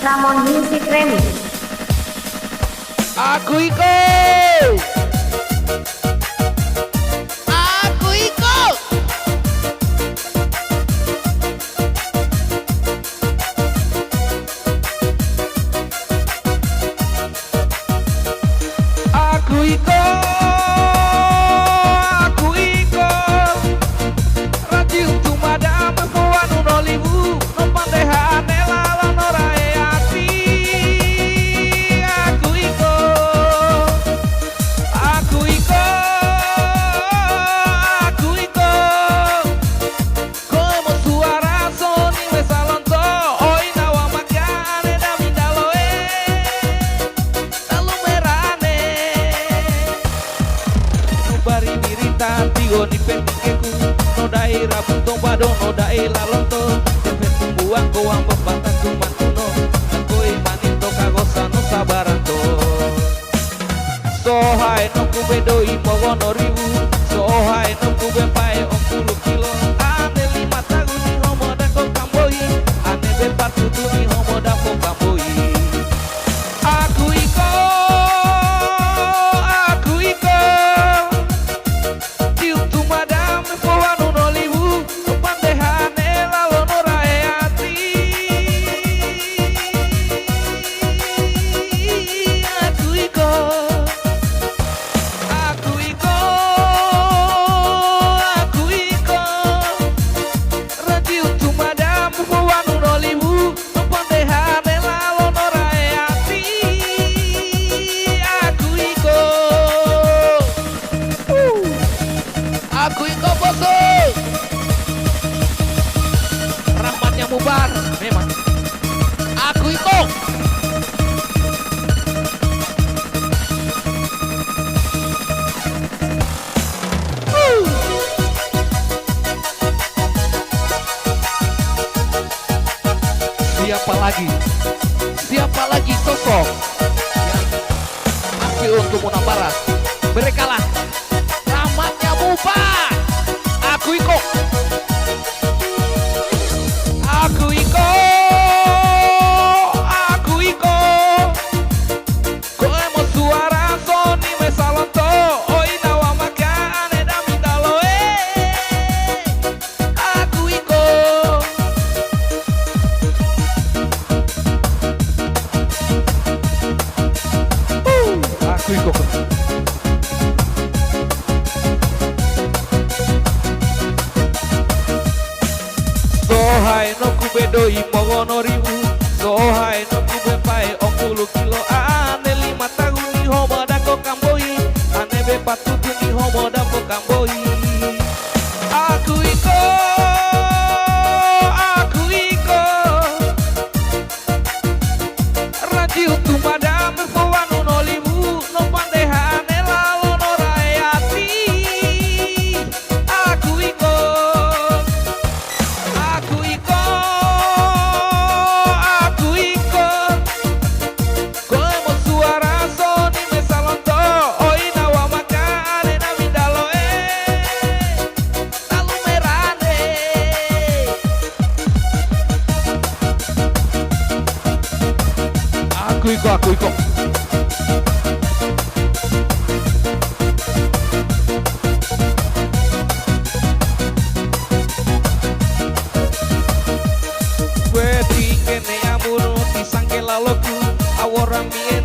Ramon Music Remix. Aku Iko. Aku Iko. Aku Iko. Aku Iko. Radio tumadam puanu nolibu no pandehane lalon orae ati. Aku Iko. Aku Iko. Aku Iko. Como suara soni me salonto oi nawa makane da mindaloe. Lalu merane. Bari mirita tigo ni penikeku no daerah buntong bado no daerah lonto defes tumbuang koang bebatan kumantuno koi manito kagosa no sabaranto sohai no kubedo imogo no ribu sohai no kubepae 10 kilo ane 5 tahun ni homo dako kamboi ane bepatu tu ni homo dako kamboi. Aku Iko. Aku Iko. Aku Iko boso. Rahmatnya mubar memang. Aku Iko. Siapa lagi? Siapa lagi sosok yang aksi untuk Munabara? Merekalah rahmatnya mubar. Aku Iko. Aku Iko. Aku Iko. Como suara soni me salonto oi nawa makane da mindaloe. Aku Iko. Aku Iko. Sohai no kubedo imogo no ribu sohai no kubepae 10 kilo ane 5 tahun ni homo dako kamboi ane bepatu tu ni homo dako kamboi. Aku Iko. Aku Iko. Radio tumadam puanu nolibu no pandehane lalon orae ati. Aku Iko. Aku Iko. Aku Iko. Como suara soni me salonto oi nawa makane na mindaloe. Lalu merane. Aku Iko. Aku Iko. Kene amuro tisangke laloku awora mien